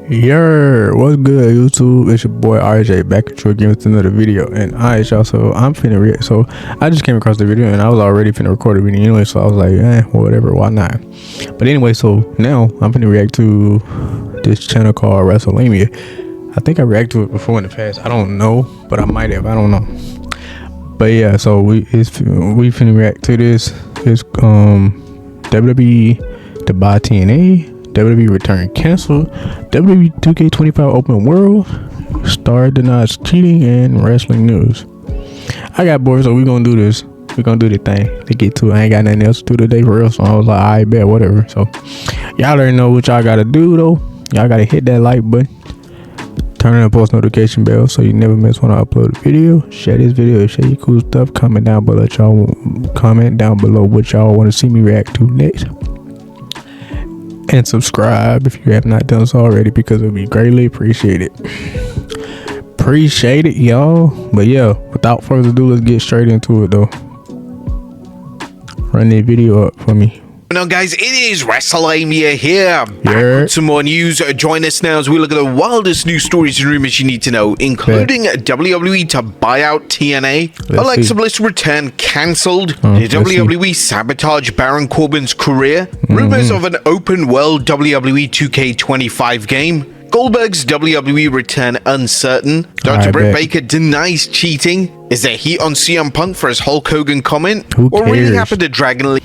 What's good, YouTube? It's your boy RJ back at you again with another video. And alright, y'all, so I'm finna react. So I just came across the video and I was already finna record a video anyway, so I was like, whatever, why not? But anyway, so now I'm finna react to this channel called WrestleMania. I think I reacted to it before in the past. I don't know, but I might have. I don't know. But yeah, so we finna react to this. It's WWE to buy TNA. WWE return canceled. WWE 2K25 Open World. Star denies cheating and wrestling news. I got bored, so we gonna do this. We gonna do the thing to get to it. I ain't got nothing else to do today for real, so I was like, I bet, whatever. So y'all already know what y'all gotta do though. Y'all gotta hit that like button, turn on the post notification bell so you never miss when I upload a video. Share this video, share your cool stuff. Comment down below what y'all want to see me react to next. And subscribe if you have not done so already, because it would be greatly appreciated. Appreciate it, y'all. But yeah, without further ado, let's get straight into it though. Run the video up for me. Now guys, it is WrestleMania here. Back with some more news. Join us now as we look at the wildest news stories and rumors you need to know, including WWE to buy out TNA, Alexa Bliss return cancelled, did WWE sabotage Baron Corbin's career, rumors of an open world WWE 2K25 game, Goldberg's WWE return uncertain, Dr. Britt Baker denies cheating, is there heat on CM Punk for his Hulk Hogan comment, what really happened to Dragon League?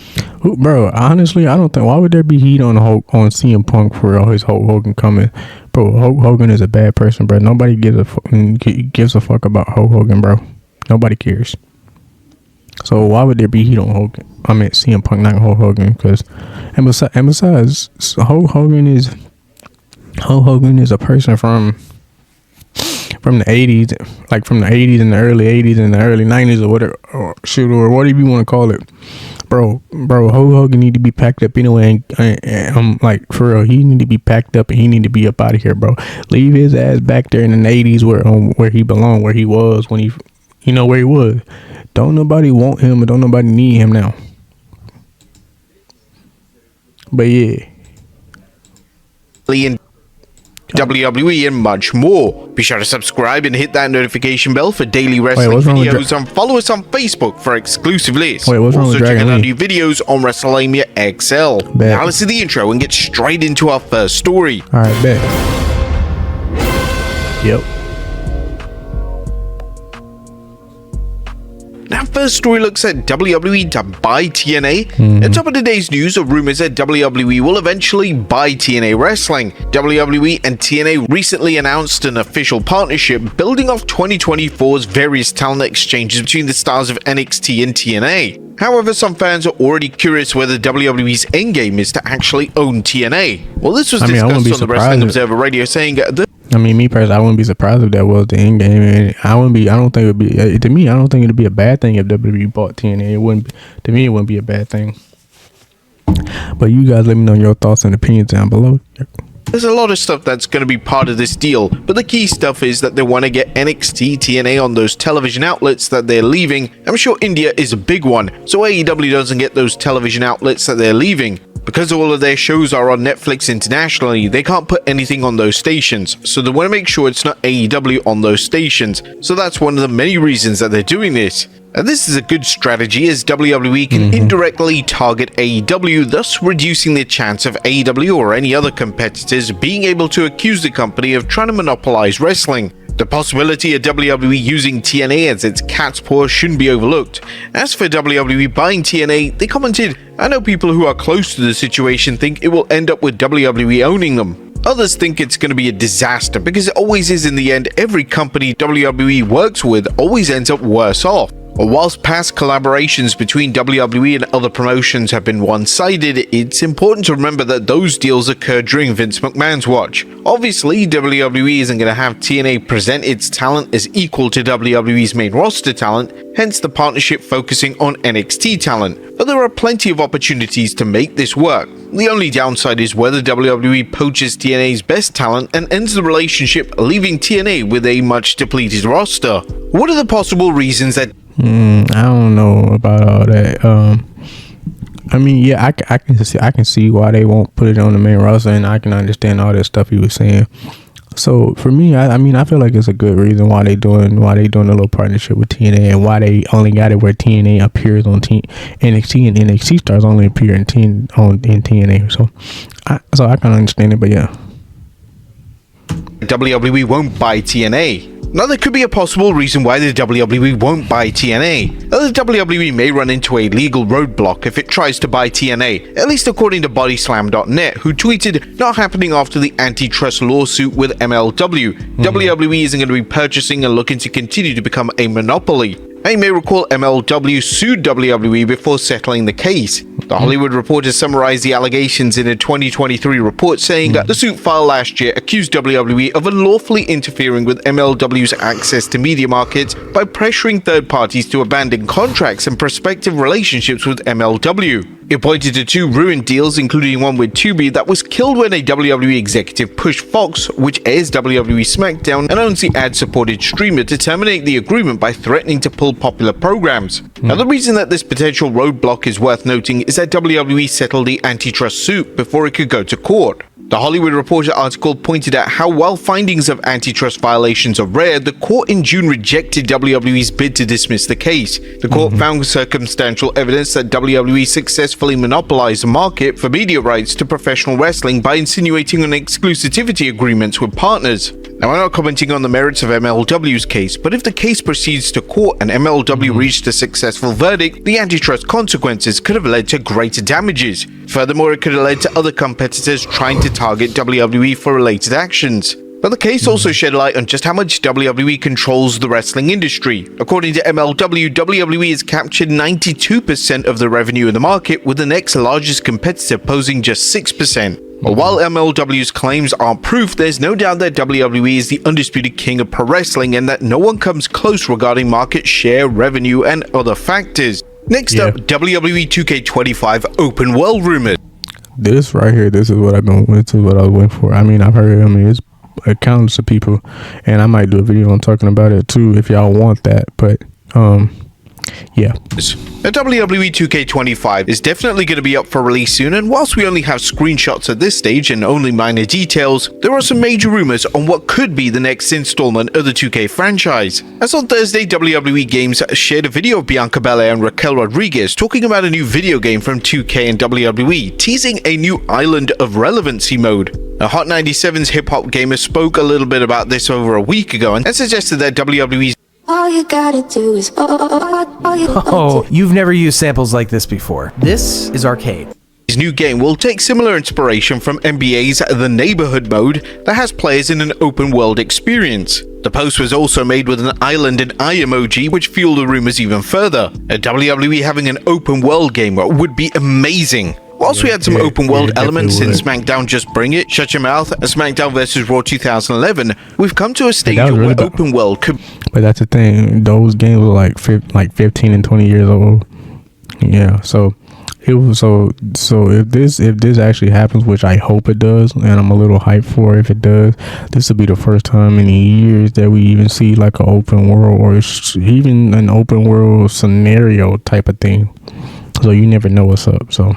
Bro, honestly, I don't think, why would there be heat on CM Punk for all his Hulk Hogan coming? Bro, Hulk Hogan is a bad person, bro. Nobody gives a fuck about Hulk Hogan, bro. Nobody cares. So why would there be heat on Hogan? I mean, CM Punk, not Hulk Hogan, because and besides, Hulk Hogan is a person from the 80s, like from the 80s and the early 80s and the early 90s or whatever, or whatever you want to call it. Bro, Hulk Hogan need to be packed up anyway, and I'm like, for real, he need to be packed up and he need to be up out of here, bro. Leave his ass back there in the 80s where he belonged, where he was when where he was. Don't nobody want him and don't nobody need him now. But yeah. WWE and much more. Be sure to subscribe and hit that notification bell for daily wrestling videos, and follow us on Facebook for exclusive lists. Also check out our new videos on WrestleMania XL. Now let's see the intro and get straight into our first story. Alright, bet. Yep. Now, first story looks at WWE to buy TNA. At top of today's news are rumors that WWE will eventually buy TNA Wrestling. WWE and TNA recently announced an official partnership building off 2024's various talent exchanges between the stars of NXT and TNA. However, some fans are already curious whether WWE's endgame is to actually own TNA. Well, this was discussed on the Wrestling Observer Radio, saying that me personally, I wouldn't be surprised if that was the end game. And I don't think it'd be, to me, I don't think it'd be a bad thing if WWE bought TNA. It wouldn't be a bad thing. But you guys let me know your thoughts and opinions down below. There's a lot of stuff that's going to be part of this deal, but the key stuff is that they want to get NXT, TNA on those television outlets that they're leaving. I'm sure India is a big one, so AEW doesn't get those television outlets that they're leaving. Because all of their shows are on Netflix internationally, they can't put anything on those stations, so they want to make sure it's not AEW on those stations. So that's one of the many reasons that they're doing this. And this is a good strategy, as WWE can indirectly target AEW, thus reducing the chance of AEW or any other competitors being able to accuse the company of trying to monopolize wrestling. The possibility of WWE using TNA as its cat's paw shouldn't be overlooked. As for WWE buying TNA, they commented, "I know people who are close to the situation think it will end up with WWE owning them. Others think it's going to be a disaster, because it always is in the end. Every company WWE works with always ends up worse off." Whilst past collaborations between WWE and other promotions have been one-sided, it's important to remember that those deals occurred during Vince McMahon's watch. Obviously, WWE isn't going to have TNA present its talent as equal to WWE's main roster talent, hence the partnership focusing on NXT talent. But there are plenty of opportunities to make this work. The only downside is whether WWE poaches TNA's best talent and ends the relationship, leaving TNA with a much depleted roster. What are the possible reasons that I don't know about all that. I mean, yeah, I can see why they won't put it on the main roster, and I can understand all that stuff he was saying. So for me, I mean, I feel like it's a good reason why they doing a little partnership with TNA, and why they only got it where TNA appears on NXT, and NXT stars only appear in TNA. So I kind of understand it, but yeah. WWE won't buy TNA. Now, there could be a possible reason why the WWE won't buy TNA. Now, the WWE may run into a legal roadblock if it tries to buy TNA, at least according to Bodyslam.net, who tweeted, "Not happening after the antitrust lawsuit with MLW. WWE isn't going to be purchasing and looking to continue to become a monopoly." Now, you may recall MLW sued WWE before settling the case. The Hollywood Reporter summarized the allegations in a 2023 report, saying that the suit filed last year accused WWE of unlawfully interfering with MLW's access to media markets by pressuring third parties to abandon contracts and prospective relationships with MLW. It pointed to two ruined deals, including one with Tubi that was killed when a WWE executive pushed Fox, which airs WWE SmackDown and owns the ad-supported streamer, to terminate the agreement by threatening to pull popular programs. Now, the reason that this potential roadblock is worth noting is that WWE settled the antitrust suit before it could go to court. The Hollywood Reporter article pointed out how, while findings of antitrust violations are rare, the court in June rejected WWE's bid to dismiss the case. The court found circumstantial evidence that WWE successfully monopolized the market for media rights to professional wrestling by insinuating on exclusivity agreements with partners. Now, I'm not commenting on the merits of MLW's case, but if the case proceeds to court and MLW reached a successful verdict, the antitrust consequences could have led to greater damages. Furthermore, it could have led to other competitors trying to target WWE for related actions. But the case also shed light on just how much WWE controls the wrestling industry. According to MLW, WWE has captured 92% of the revenue in the market, with the next largest competitor posing just 6%. But while MLW's claims aren't proof, there's no doubt that WWE is the undisputed king of pro wrestling, and that no one comes close regarding market share, revenue, and other factors. Next up, WWE 2K25 Open World rumors. This right here, this is what I was waiting for. I mean, I've heard, it's accounts of people, and I might do a video on talking about it too if y'all want that, but yeah. The WWE 2K25 is definitely going to be up for release soon, and whilst we only have screenshots at this stage and only minor details, there are some major rumors on what could be the next installment of the 2K franchise. As on Thursday, WWE Games shared a video of Bianca Belair and Raquel Rodriguez talking about a new video game from 2K and WWE, teasing a new Island of Relevancy mode. Now, Hot 97's Hip Hop Gamer spoke a little bit about this over a week ago and suggested that WWE's all you gotta do is you've never used samples like this before. This is arcade. His new game will take similar inspiration from NBA's The Neighborhood mode that has players in an open world experience. The post was also made with an island and eye emoji, which fueled the rumors even further. A WWE having an open world game would be amazing. Whilst we had some open world elements in SmackDown Just Bring It, Shut Your Mouth, and SmackDown vs. Raw 2011, we've come to a stage where open world could... But that's the thing, those games were like 15 and 20 years old. Yeah, so it was so if this actually happens, which I hope it does, and I'm a little hyped for if it does, this will be the first time in years that we even see like an open world, or even an open world scenario type of thing. So you never know what's up, so...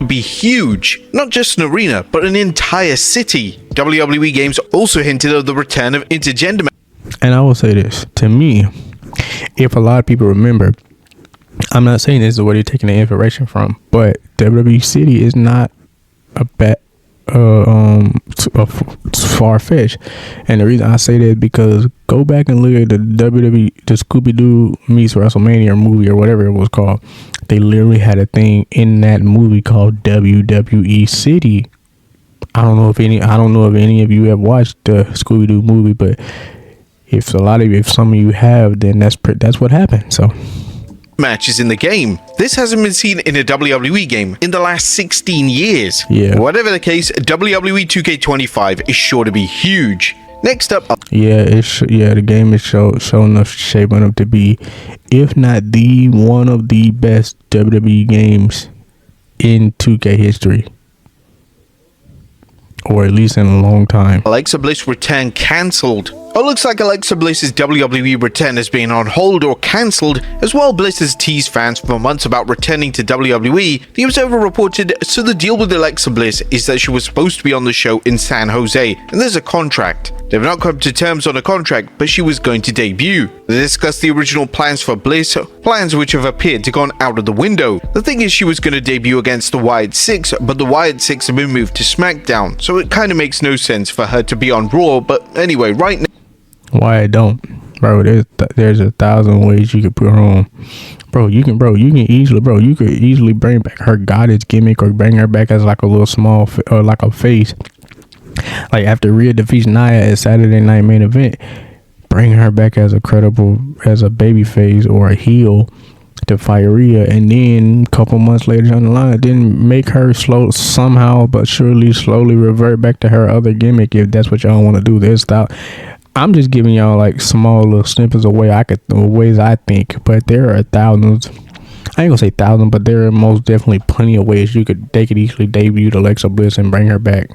be huge, not just an arena, but an entire city. WWE Games also hinted of the return of intergender. And I will say this, to me, if a lot of people remember, I'm not saying this is where they're taking the inspiration from, but WWE City is not a bad far-fetched. And the reason I say that is because go back and look at the Scooby-Doo meets WrestleMania movie or whatever it was called. They literally had a thing in that movie called WWE City. I don't know if any of you have watched the Scooby-Doo movie, but if some of you have, then that's what happened. So matches in the game. This hasn't been seen in a WWE game in the last 16 years. Yeah. Whatever the case, WWE 2K25 is sure to be huge. Next up, the game is shaping up to be, if not the one of the best WWE games in 2K history, or at least in a long time. Alexa Bliss return cancelled. It looks like Alexa Bliss's WWE return has been on hold or cancelled, as while Bliss has teased fans for months about returning to WWE, the Observer reported, so the deal with Alexa Bliss is that she was supposed to be on the show in San Jose, and there's a contract. They've not come to terms on a contract, but she was going to debut. They discussed the original plans for Bliss, plans which have appeared to gone out of the window. The thing is, she was going to debut against the Wyatt Six, but the Wyatt Six have been moved to SmackDown, so it kind of makes no sense for her to be on Raw, but anyway, right now... Why it don't, bro? There's 1,000 ways you could put her on, bro. You can easily bring back her goddess gimmick or bring her back as like a little small or like a face. Like after Rhea defeats Nia at Saturday Night Main Event, bring her back as a baby face or a heel to fight Rhea, and then a couple months later down the line, then make her somehow but surely slowly revert back to her other gimmick if that's what y'all want to do. There's style. I'm just giving y'all like small little snippets of ways I think, but there are thousands. I ain't gonna say thousands, but there are most definitely plenty of ways they could easily debut Alexa Bliss and bring her back.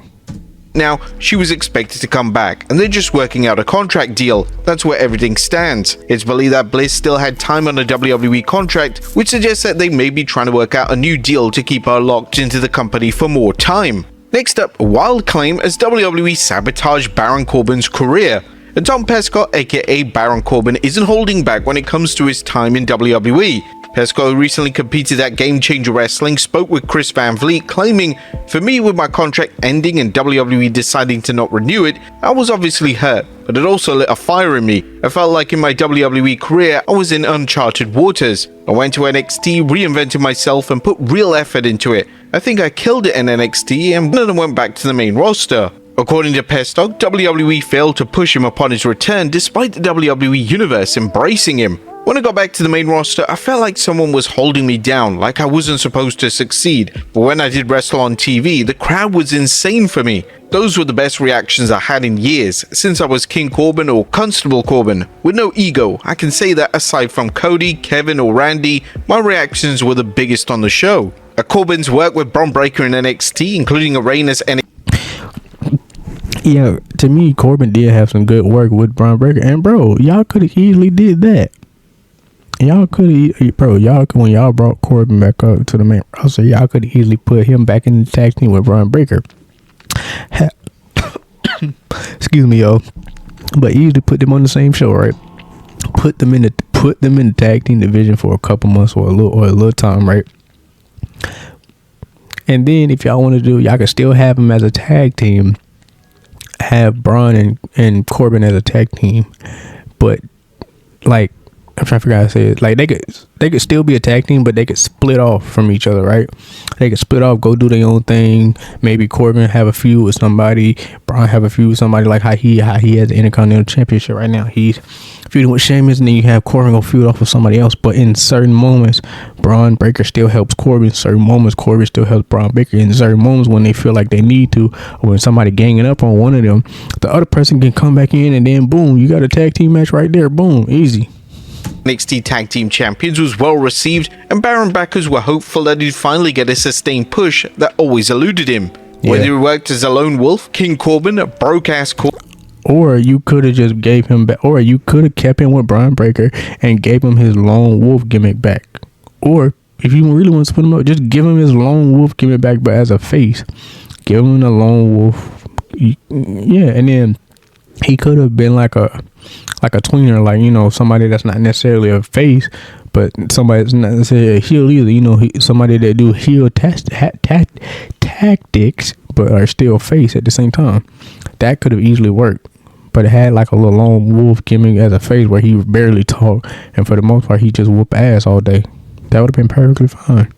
Now, she was expected to come back, and they're just working out a contract deal. That's where everything stands. It's believed that Bliss still had time on a WWE contract, which suggests that they may be trying to work out a new deal to keep her locked into the company for more time. Next up, a wild claim as WWE sabotaged Baron Corbin's career. And Tom Pescott, aka Baron Corbin, isn't holding back when it comes to his time in WWE. Pescott, who recently competed at Game Changer Wrestling, spoke with Chris Van Vliet, claiming, "For me, with my contract ending and WWE deciding to not renew it, I was obviously hurt, but it also lit a fire in me. I felt like in my WWE career, I was in uncharted waters. I went to NXT, reinvented myself, and put real effort into it. I think I killed it in NXT and then went back to the main roster." According to Pescott, WWE failed to push him upon his return despite the WWE Universe embracing him. "When I got back to the main roster, I felt like someone was holding me down, like I wasn't supposed to succeed. But when I did wrestle on TV, the crowd was insane for me. Those were the best reactions I had in years, since I was King Corbin or Constable Corbin. With no ego, I can say that aside from Cody, Kevin, or Randy, my reactions were the biggest on the show." Corbin's work with Bron Breakker in NXT, including a reign as NXT. Yeah, to me, Corbin did have some good work with Bron Breakker, and bro, y'all could have easily did that. When y'all brought Corbin back up to the main roster, y'all could have easily put him back in the tag team with Bron Breakker. Excuse me, yo. But easily put them on the same show, right? Put them in the tag team division for a couple months or a little time, right? And then if y'all want to do, y'all can still have them as a tag team. Have Braun and Corbin as a tag team, but like I'm trying to figure out how to say it. Like they could still be a tag team, but they could split off from each other, right? They could split off, go do their own thing. Maybe Corbin have a feud with somebody, Braun have a feud with somebody, like how he has the Intercontinental Championship right now. He's feuding with Sheamus, and then you have Corbin go feud off with somebody else. But in certain moments, Bron Breakker still helps Corbin. Certain moments, Corbin still helps Bron Breakker. In certain moments, when they feel like they need to, or when somebody ganging up on one of them, the other person can come back in, and then boom, you got a tag team match right there. Boom, easy. NXT Tag Team Champions was well received, and Baron backers were hopeful that he'd finally get a sustained push that always eluded him. Yeah. Whether he worked as a lone wolf, King Corbin, a broke-ass Corbin, or you could have just gave him back, or you could have kept him with Bron Breakker and gave him his lone wolf gimmick back. Or if you really want to split him up, just give him his lone wolf gimmick back, but as a face. Give him the lone wolf. Yeah, and then he could have been like a tweener, like, you know, somebody that's not necessarily a face, but somebody that's not necessarily a heel either. You know, somebody that do heel tactics, but are still face at the same time. That could have easily worked, but it had like a little lone wolf gimmick as a face where he barely talk, and for the most part he just whoop ass all day. That would have been perfectly fine,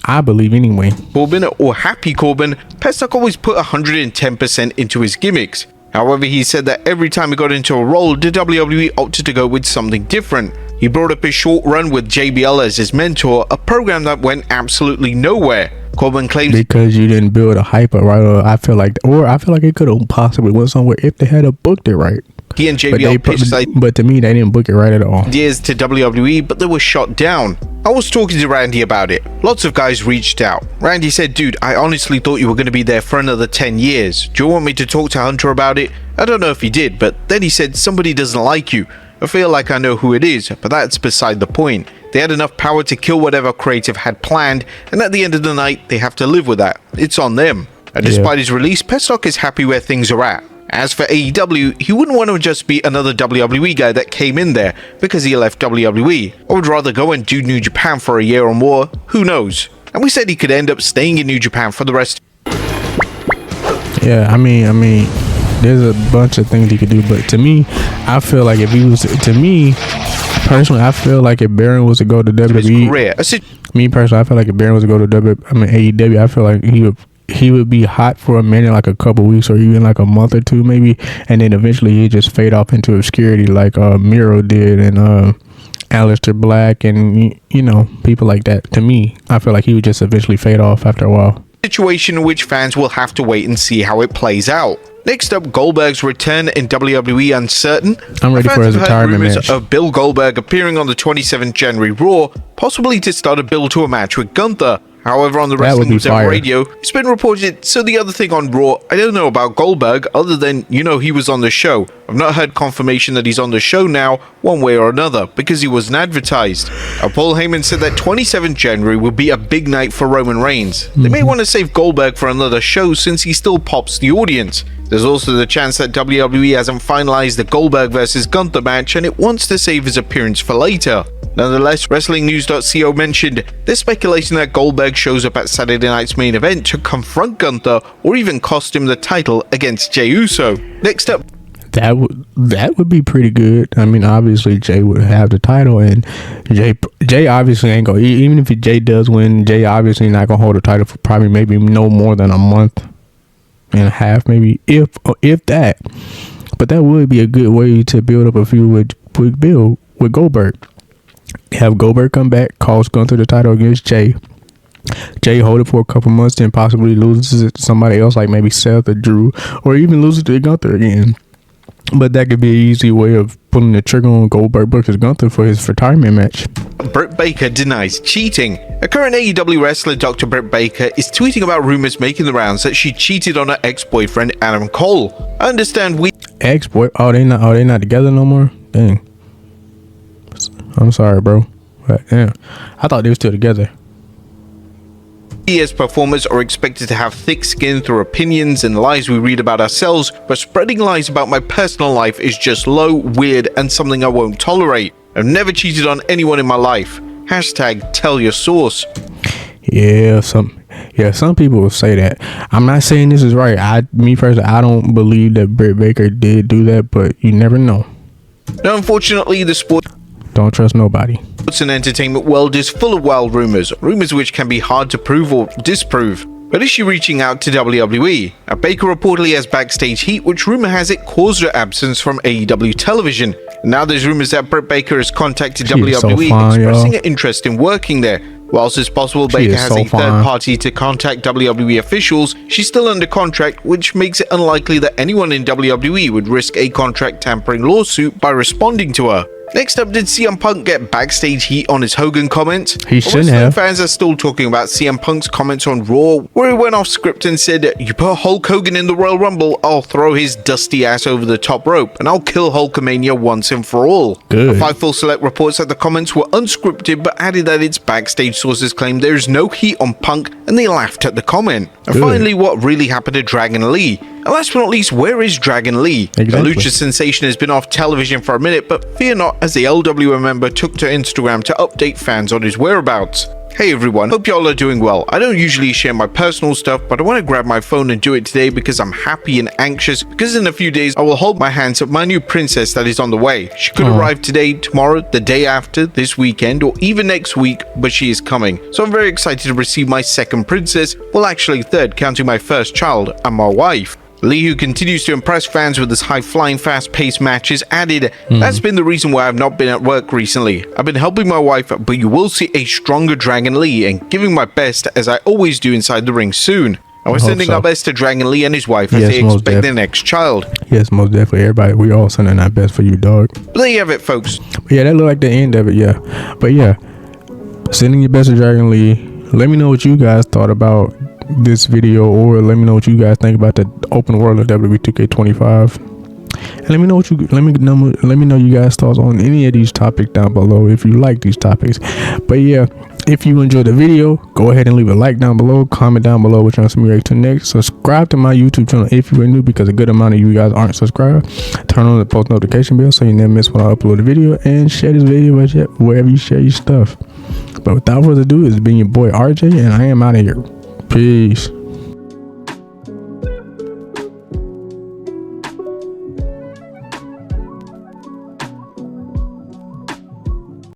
I believe, anyway. Corbin, or Happy Corbin, Pesach always put 110% into his gimmicks. However, he said that every time he got into a role, the WWE opted to go with something different. He brought up his short run with JBL as his mentor, a program that went absolutely nowhere. Corbin claims, because you didn't build a hype up right, or I feel like it could have possibly went somewhere if they had booked it right. He and JBL pitched but to me, they didn't book it right at all. Ideas to WWE, but they were shot down. I was talking to Randy about it. Lots of guys reached out. Randy said, "Dude, I honestly thought you were going to be there for another 10 years. Do you want me to talk to Hunter about it?" I don't know if he did, but then he said, "Somebody doesn't like you. I feel like I know who it is, but that's beside the point. They had enough power to kill whatever creative had planned, and at the end of the night, they have to live with that. It's on them." And despite his release, Pestok is happy where things are at. As for AEW, he wouldn't want to just be another WWE guy that came in there because he left WWE, or would rather go and do New Japan for a year or more, who knows. And we said he could end up staying in New Japan for the rest. Yeah, I mean, there's a bunch of things he could do, but to me, I feel like if he was, to me, personally, I feel like if Baron was to go to WWE, me personally, I feel like if Baron was to go to AEW, I feel like he would be hot for a minute, like a couple weeks or even like a month or two maybe, and then eventually he'd just fade off into obscurity like Miro did and Aleister Black and, you know, people like that. To me, I feel like he would just eventually fade off after a while. Situation in which fans will have to wait and see how it plays out. Next up, Goldberg's return in WWE uncertain. I'm ready for his retirement rumors match. of Bill Goldberg appearing on the 27th January Raw, possibly to start a build to a match with Gunther. However, on the Wrestling Observer Radio, it's been reported. So the other thing on Raw, I don't know about Goldberg, other than, you know, he was on the show. I've not heard confirmation that he's on the show now, one way or another, because he wasn't advertised. Paul Heyman said that 27th January will be a big night for Roman Reigns. They may want to save Goldberg for another show since he still pops the audience. There's also the chance that WWE hasn't finalized the Goldberg vs. Gunther match and it wants to save his appearance for later. Nonetheless, WrestlingNews.co mentioned there's speculation that Goldberg shows up at Saturday night's main event to confront Gunther or even cost him the title against Jey Uso. Next up, that would be pretty good. I mean, obviously Jey would have the title, and Jey obviously ain't gonna, even if Jey does win, Jey obviously not gonna hold the title for probably maybe no more than a month and a half, maybe, if that. But that would be a good way to build up a feud with Goldberg. Have Goldberg come back, cost Gunther the title against Jey. Jey hold it for a couple months, then possibly loses it to somebody else like maybe Seth or Drew, or even loses it to Gunther again. But that could be an easy way of pulling the trigger on Goldberg versus Gunther for his retirement match. Britt Baker denies cheating. A current AEW wrestler, Dr. Britt Baker, is tweeting about rumors making the rounds that she cheated on her ex-boyfriend Adam Cole. I understand ex-boy? Oh, they not together no more? Dang. I'm sorry, bro. But yeah, I thought they were still together. We as performers are expected to have thick skin through opinions and lies we read about ourselves, but spreading lies about my personal life is just low, weird, and something I won't tolerate. I've never cheated on anyone in my life. Hashtag tell your source. Yeah, some people will say that. I'm not saying this is right. Me personally, I don't believe that Britt Baker did do that, but you never know. Now, unfortunately, the sports don't trust nobody. And entertainment world is full of wild rumors which can be hard to prove or disprove. But is she reaching out to WWE? Baker reportedly has backstage heat, which rumor has it caused her absence from AEW television. Now there's rumors that Britt Baker has contacted WWE expressing an interest in working there. Whilst it's possible Baker has a third party to contact WWE officials, she's still under contract, which makes it unlikely that anyone in WWE would risk a contract tampering lawsuit by responding to her. Next up, did CM Punk get backstage heat on his Hogan comments? He shouldn't have. Fans are still talking about CM Punk's comments on Raw, where he went off script and said, "You put Hulk Hogan in the Royal Rumble, I'll throw his dusty ass over the top rope, and I'll kill Hulkamania once and for all." Good. Fightful Select reports that the comments were unscripted, but added that its backstage sources claimed there is no heat on Punk, and they laughed at the comment. And finally, what really happened to Dragon Lee? And last but not least, where is Dragon Lee? Exactly. The Lucha sensation has been off television for a minute, but fear not, as the LWA member took to Instagram to update fans on his whereabouts. Hey everyone, hope y'all are doing well. I don't usually share my personal stuff, but I want to grab my phone and do it today because I'm happy and anxious, because in a few days I will hold my hands up my new princess that is on the way. She could arrive today, tomorrow, the day after, this weekend, or even next week, but she is coming. So I'm very excited to receive my second princess, well actually third, counting my first child and my wife. Lee, who continues to impress fans with his high-flying, fast-paced matches, added, "That's been the reason why I've not been at work recently. I've been helping my wife, but you will see a stronger Dragon Lee and giving my best as I always do inside the ring soon." And we're sending our best to Dragon Lee and his wife as they expect their next child. Yes, most definitely. Everybody, we all sending our best for you, dog. But there you have it, folks. But yeah, that looked like the end of it, yeah. But yeah, sending your best to Dragon Lee. Let me know what you guys thought about this video, or let me know what you guys think about the open world of WWE 2K25. And let me know you guys' thoughts on any of these topics down below if you like these topics. But yeah, if you enjoyed the video, go ahead and leave a like down below, comment down below what you want to see me react to next. Subscribe to my YouTube channel if you are new, because a good amount of you guys aren't subscribed. Turn on the post notification bell so you never miss when I upload a video, and share this video wherever you share your stuff. But without further ado, it's been your boy RJ, and I am out of here. Peace.